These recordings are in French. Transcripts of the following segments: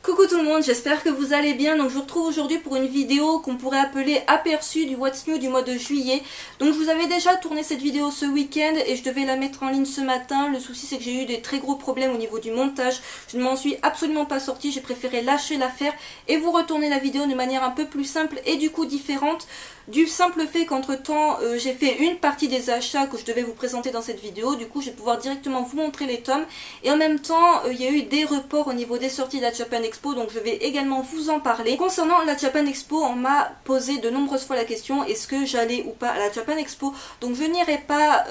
Coucou tout le monde, j'espère que vous allez bien. Donc je vous retrouve aujourd'hui pour une vidéo qu'on pourrait appeler aperçu du What's New du mois de juillet. Donc je vous avais déjà tourné cette vidéo ce week-end et je devais la mettre en ligne ce matin. Le souci c'est que j'ai eu des très gros problèmes au niveau du montage. Je ne m'en suis absolument pas sortie, j'ai préféré lâcher l'affaire et vous retourner la vidéo de manière un peu plus simple et du coup différente. Du simple fait qu'entre temps j'ai fait une partie des achats que je devais vous présenter dans cette vidéo. Du coup je vais pouvoir directement vous montrer les tomes. Et en même temps il y a eu des reports au niveau des sorties de la Japan Expo, donc je vais également vous en parler. Concernant la Japan Expo, on m'a posé de nombreuses fois la question est-ce que j'allais ou pas à la Japan Expo. Donc je n'irai pas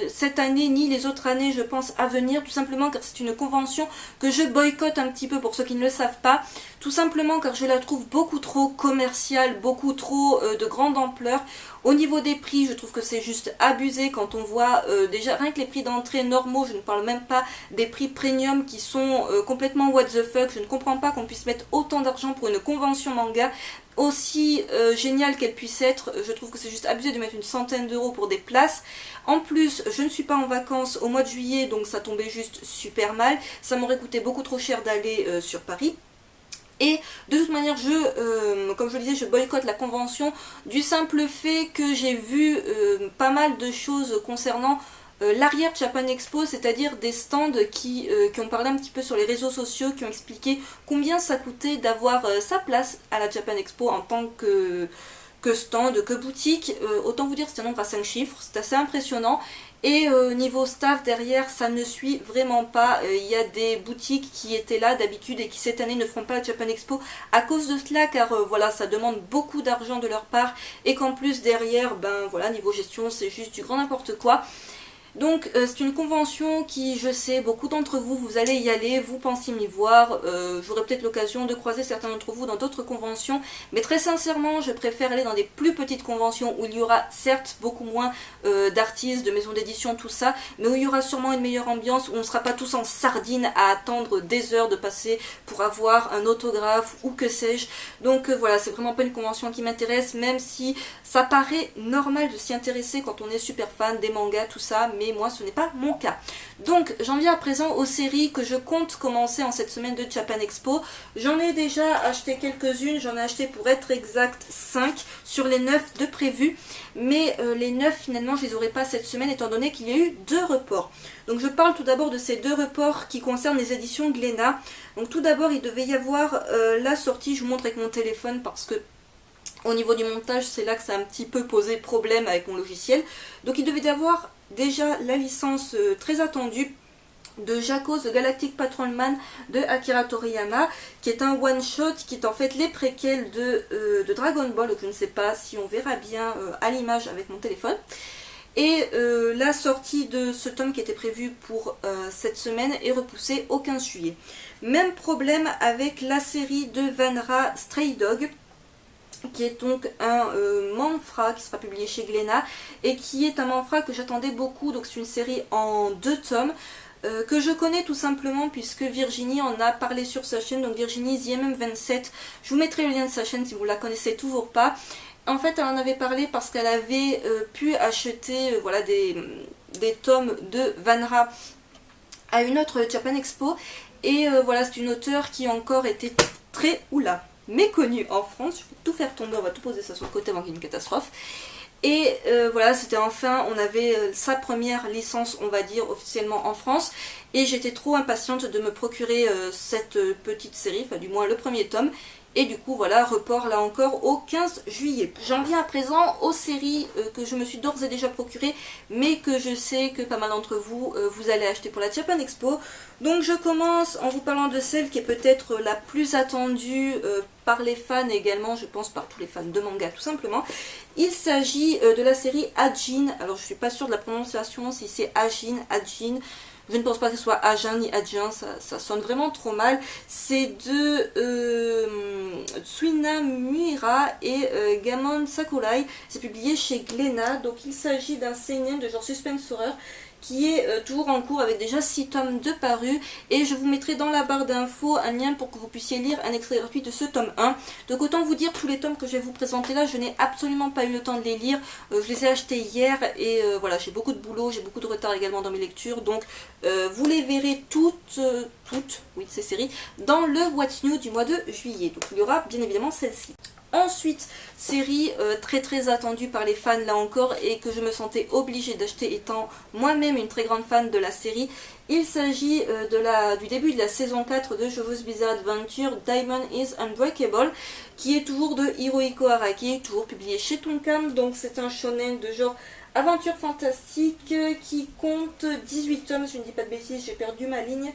cette année ni les autres années je pense à venir, tout simplement car c'est une convention que je boycotte un petit peu pour ceux qui ne le savent pas. Tout simplement car je la trouve beaucoup trop commerciale, beaucoup trop de grande ampleur. Au niveau des prix, je trouve que c'est juste abusé quand on voit déjà rien que les prix d'entrée normaux, je ne parle même pas des prix premium qui sont complètement what the fuck. Je ne comprends pas qu'on puisse mettre autant d'argent pour une convention manga aussi géniale qu'elle puisse être. Je trouve que c'est juste abusé de mettre une centaine d'euros pour des places. En plus, je ne suis pas en vacances au mois de juillet, donc ça tombait juste super mal. Ça m'aurait coûté beaucoup trop cher d'aller sur Paris. Et de toute manière, comme je le disais, je boycotte la convention du simple fait que j'ai vu pas mal de choses concernant l'arrière Japan Expo, c'est-à-dire des stands qui ont parlé un petit peu sur les réseaux sociaux, qui ont expliqué combien ça coûtait d'avoir sa place à la Japan Expo en tant que stand, que boutique. Autant vous dire c'est un nombre à 5 chiffres, c'est assez impressionnant. Et niveau staff derrière ça ne suit vraiment pas. Il y a des boutiques qui étaient là d'habitude et qui cette année ne feront pas la Japan Expo à cause de cela, car voilà, ça demande beaucoup d'argent de leur part et qu'en plus derrière, ben voilà, niveau gestion c'est juste du grand n'importe quoi. Donc c'est une convention qui, je sais, beaucoup d'entre vous, vous allez y aller, vous pensez m'y voir, j'aurai peut-être l'occasion de croiser certains d'entre vous dans d'autres conventions, mais très sincèrement je préfère aller dans des plus petites conventions où il y aura certes beaucoup moins d'artistes, de maisons d'édition, tout ça, mais où il y aura sûrement une meilleure ambiance, où on ne sera pas tous en sardine à attendre des heures de passer pour avoir un autographe ou que sais-je. Donc voilà, c'est vraiment pas une convention qui m'intéresse, même si ça paraît normal de s'y intéresser quand on est super fan des mangas, tout ça, mais moi ce n'est pas mon cas. Donc j'en viens à présent aux séries que je compte commencer en cette semaine de Japan Expo. J'en ai déjà acheté quelques-unes, j'en ai acheté pour être exact 5 sur les 9 de prévus, mais les 9 finalement je les aurai pas cette semaine étant donné qu'il y a eu 2 reports. Donc je parle tout d'abord de ces 2 reports qui concernent les éditions Glénat. Donc tout d'abord il devait y avoir la sortie, je vous montre avec mon téléphone parce que au niveau du montage c'est là que ça a un petit peu posé problème avec mon logiciel. Donc il devait y avoir déjà la licence très attendue de Jaco The Galactic Patrolman de Akira Toriyama, qui est un one shot qui est en fait les préquels de Dragon Ball. Donc je ne sais pas si on verra bien à l'image avec mon téléphone. Et la sortie de ce tome qui était prévu pour cette semaine est repoussée au 15 juillet. Même problème avec la série de Vanra Stray Dog, qui est donc un manhwa qui sera publié chez Glénat et qui est un manhwa que j'attendais beaucoup. Donc c'est une série en 2 tomes que je connais tout simplement puisque Virginie en a parlé sur sa chaîne, donc Virginie ZMM27, je vous mettrai le lien de sa chaîne si vous la connaissez toujours pas. En fait elle en avait parlé parce qu'elle avait pu acheter voilà, des tomes de Vanra à une autre Japan Expo et voilà, c'est une auteure qui encore était très méconnue en France. Je vais tout faire tomber, on va tout poser ça sur le côté avant qu'il y ait une catastrophe. Et voilà, c'était enfin, on avait sa première licence, on va dire, officiellement en France. Et j'étais trop impatiente de me procurer cette petite série, enfin du moins le premier tome. Et du coup, voilà, report là encore au 15 juillet. J'en viens à présent aux séries que je me suis d'ores et déjà procurées, mais que je sais que pas mal d'entre vous, vous allez acheter pour la Japan Expo. Donc je commence en vous parlant de celle qui est peut-être la plus attendue par les fans et également, je pense, par tous les fans de manga tout simplement. Il s'agit de la série Ajin. Alors je suis pas sûre de la prononciation, si c'est Ajin, Ajin. Je ne pense pas que ce soit Ajin ni Ajin, ça sonne vraiment trop mal. C'est de Tsuina Muira et Gamon Sakurai. C'est publié chez Glénat. Donc il s'agit d'un seinen de genre suspense horreur qui est toujours en cours avec déjà 6 tomes de parus, et je vous mettrai dans la barre d'infos un lien pour que vous puissiez lire un extrait gratuit de ce tome 1. Donc autant vous dire, tous les tomes que je vais vous présenter là, je n'ai absolument pas eu le temps de les lire, je les ai achetés hier et voilà, j'ai beaucoup de boulot, j'ai beaucoup de retard également dans mes lectures, donc vous les verrez toutes, oui, ces séries, dans le What's New du mois de juillet. Donc il y aura bien évidemment celle-ci. Ensuite, série très attendue par les fans là encore et que je me sentais obligée d'acheter étant moi-même une très grande fan de la série. Il s'agit du début de la saison 4 de JoJo's Bizarre Adventure, Diamond is Unbreakable, qui est toujours de Hirohiko Araki, toujours publié chez Tonkam. Donc c'est un shonen de genre aventure fantastique qui compte 18 tomes, si je ne dis pas de bêtises, j'ai perdu ma ligne.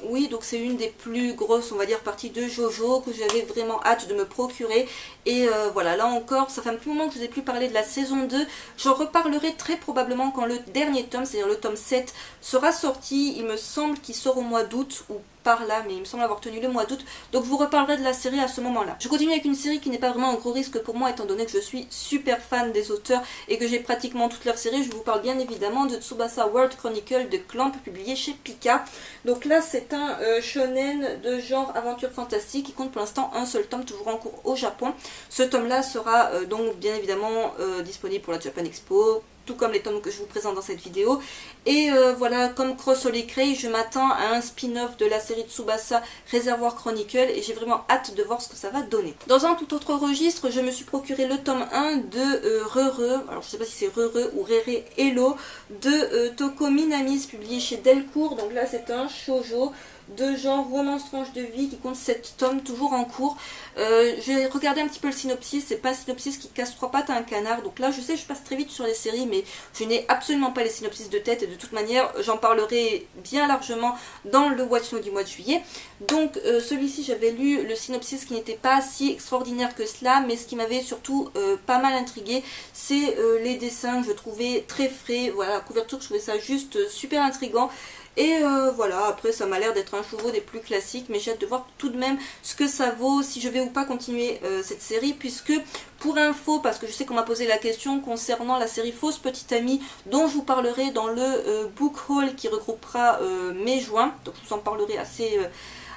Oui, donc c'est une des plus grosses, on va dire, parties de JoJo que j'avais vraiment hâte de me procurer. Et voilà, là encore, ça fait un petit moment que je vous ai plus parlé de la saison 2. J'en reparlerai très probablement quand le dernier tome, c'est-à-dire le tome 7, sera sorti. Il me semble qu'il sort au mois d'août ou par là, mais il me semble avoir tenu le mois d'août. Donc je vous reparlerai de la série à ce moment-là. Je continue avec une série qui n'est pas vraiment un gros risque pour moi, étant donné que je suis super fan des auteurs et que j'ai pratiquement toute leur série. Je vous parle bien évidemment de Tsubasa World Chronicle de Clamp, publié chez Pika. Donc là, c'est un shonen de genre aventure fantastique qui compte pour l'instant un seul tome, toujours en cours au Japon. Ce tome-là sera donc bien évidemment disponible pour la Japan Expo, tout comme les tomes que je vous présente dans cette vidéo. Et voilà, comme Cross Holy Cray, je m'attends à un spin-off de la série Tsubasa Reservoir Chronicle et j'ai vraiment hâte de voir ce que ça va donner. Dans un tout autre registre, je me suis procuré le tome 1 de Rere, alors je sais pas si c'est Rere ou Rere Hello, de Toko Minamis, publié chez Delcourt. Donc là c'est un shoujo de genre romance tranche de vie qui compte 7 tomes, toujours en cours. J'ai regardé un petit peu le synopsis, c'est pas un synopsis qui casse 3 pattes à un canard, donc là je sais je passe très vite sur les séries, mais je n'ai absolument pas les synopsis de tête et de toute manière j'en parlerai bien largement dans le Watch Now du mois de juillet. Donc celui-ci j'avais lu le synopsis qui n'était pas si extraordinaire que cela, mais ce qui m'avait surtout pas mal intrigué, c'est les dessins que je trouvais très frais, voilà, la couverture je trouvais ça juste super intriguant. Et voilà, après ça m'a l'air d'être un chevaux des plus classiques, mais j'ai hâte de voir tout de même ce que ça vaut, si je vais ou pas continuer cette série, puisque pour info, parce que je sais qu'on m'a posé la question concernant la série Fausse Petite Amie, dont je vous parlerai dans le book haul qui regroupera mai-juin, donc je vous en parlerai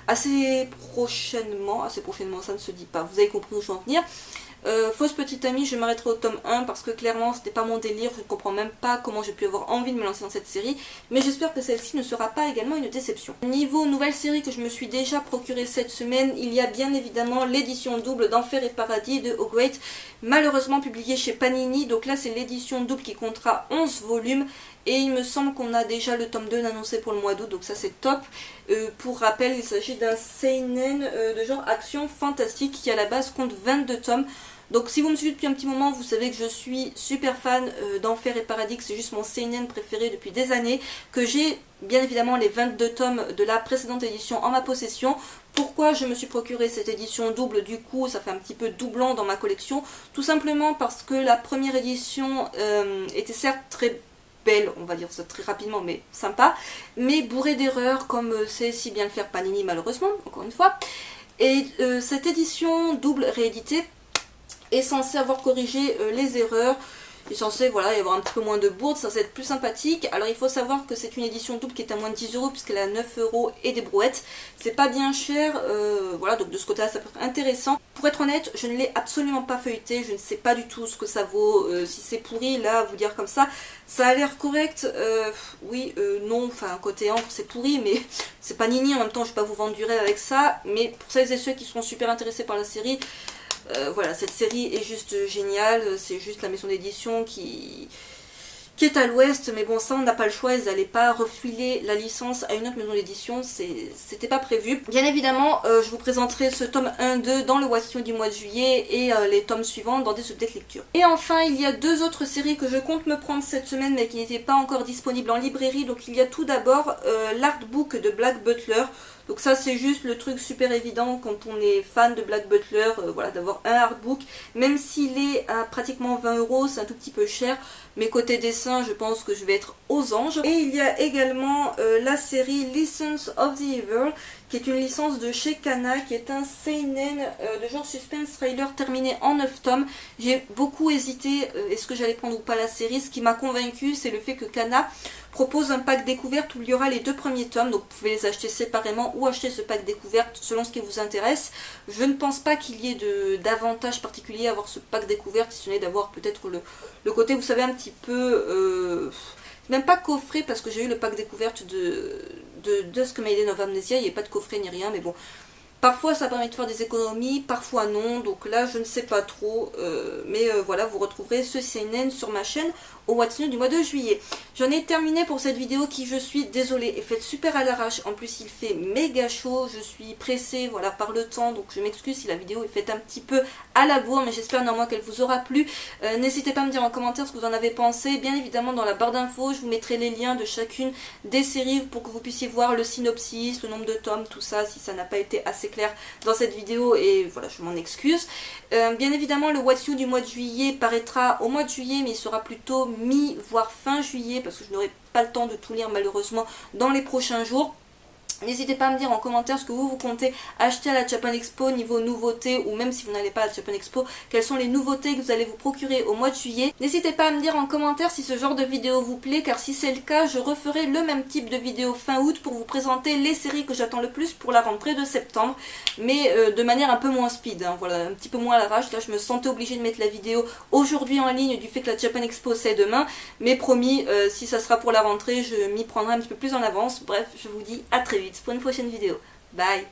assez prochainement, ça ne se dit pas, vous avez compris où je veux en venir. Fausse Petite Amie, je m'arrêterai au tome 1 parce que clairement c'était pas mon délire, je ne comprends même pas comment j'ai pu avoir envie de me lancer dans cette série, mais j'espère que celle-ci ne sera pas également une déception. Niveau nouvelle série que je me suis déjà procurée cette semaine, il y a bien évidemment l'édition double d'Enfer et Paradis de O'Great, malheureusement publiée chez Panini. Donc là c'est l'édition double qui comptera 11 volumes. Et il me semble qu'on a déjà le tome 2 annoncé pour le mois d'août, donc ça c'est top. Pour rappel, il s'agit d'un seinen de genre action fantastique qui à la base compte 22 tomes. Donc si vous me suivez depuis un petit moment, vous savez que je suis super fan d'Enfer et Paradis, que c'est juste mon seinen préféré depuis des années, que j'ai bien évidemment les 22 tomes de la précédente édition en ma possession. Pourquoi je me suis procuré cette édition double? Du coup ça fait un petit peu doublon dans ma collection, tout simplement parce que la première édition était certes très belle, on va dire ça très rapidement, mais sympa, mais bourrée d'erreurs, comme sait si bien le faire Panini malheureusement, encore une fois. Et cette édition double rééditée est censée avoir corrigé les erreurs. Il est censé voilà, y avoir un petit peu moins de bourde, ça va être plus sympathique. Alors il faut savoir que c'est une édition double qui est à moins de 10 € puisqu'elle est à 9 € et des brouettes. C'est pas bien cher, voilà, donc de ce côté-là ça peut être intéressant. Pour être honnête, je ne l'ai absolument pas feuilleté, je ne sais pas du tout ce que ça vaut, si c'est pourri, là, vous dire comme ça. Ça a l'air correct, oui, non, enfin côté encre c'est pourri, mais c'est pas Nini, en même temps je vais pas vous vendre du rêve avec ça. Mais pour celles et ceux qui seront super intéressés par la série, voilà, cette série est juste géniale, c'est juste la maison d'édition qui est à l'ouest, mais bon ça on n'a pas le choix, ils n'allaient pas refiler la licence à une autre maison d'édition, c'était pas prévu. Bien évidemment, je vous présenterai ce tome 1-2 dans le Watch Now du mois de juillet et les tomes suivants dans des updates lecture. Et enfin, il y a deux autres séries que je compte me prendre cette semaine mais qui n'étaient pas encore disponibles en librairie. Donc il y a tout d'abord l'artbook de Black Butler. Donc ça c'est juste le truc super évident quand on est fan de Black Butler, voilà, d'avoir un artbook, même s'il est à pratiquement 20 €, c'est un tout petit peu cher, mais côté dessin je pense que je vais être aux anges. Et il y a également la série Lessons of the Evil qui est une licence de chez Kana, qui est un seinen de genre suspense thriller terminé en 9 tomes. J'ai beaucoup hésité, est-ce que j'allais prendre ou pas la série. Ce qui m'a convaincu, c'est le fait que Kana propose un pack découverte où il y aura les 2 premiers tomes, donc vous pouvez les acheter séparément ou acheter ce pack découverte selon ce qui vous intéresse. Je ne pense pas qu'il y ait d'avantage particulier à avoir ce pack découverte, si ce n'est d'avoir peut-être le côté, vous savez, un petit peu... même pas coffret, parce que j'ai eu le pack découverte de Dusk Maiden of Amnesia, il n'y a pas de coffret ni rien, mais bon... Parfois ça permet de faire des économies, parfois non, donc là je ne sais pas trop, mais voilà, vous retrouverez ce seinen sur ma chaîne au What's New du mois de juillet. J'en ai terminé pour cette vidéo qui, je suis désolée, est faite super à l'arrache. En plus il fait méga chaud, je suis pressée voilà, par le temps, donc je m'excuse si la vidéo est faite un petit peu à la bourre, mais j'espère néanmoins qu'elle vous aura plu. N'hésitez pas à me dire en commentaire ce que vous en avez pensé. Bien évidemment dans la barre d'infos je vous mettrai les liens de chacune des séries pour que vous puissiez voir le synopsis, le nombre de tomes, tout ça, si ça n'a pas été assez clair dans cette vidéo, et voilà, je m'en excuse. Bien évidemment le What's New du mois de juillet paraîtra au mois de juillet, mais il sera plutôt mi voire fin juillet parce que je n'aurai pas le temps de tout lire malheureusement dans les prochains jours. N'hésitez pas à me dire en commentaire ce que vous comptez acheter à la Japan Expo niveau nouveautés, ou même si vous n'allez pas à la Japan Expo, quelles sont les nouveautés que vous allez vous procurer au mois de juillet. N'hésitez pas à me dire en commentaire si ce genre de vidéo vous plaît, car si c'est le cas, je referai le même type de vidéo fin août pour vous présenter les séries que j'attends le plus pour la rentrée de septembre, mais de manière un peu moins speed, hein, voilà, un petit peu moins à l'arrache. Là je me sentais obligée de mettre la vidéo aujourd'hui en ligne du fait que la Japan Expo c'est demain, mais promis, si ça sera pour la rentrée, je m'y prendrai un petit peu plus en avance. Bref, je vous dis à très vite pour une prochaine vidéo. Bye!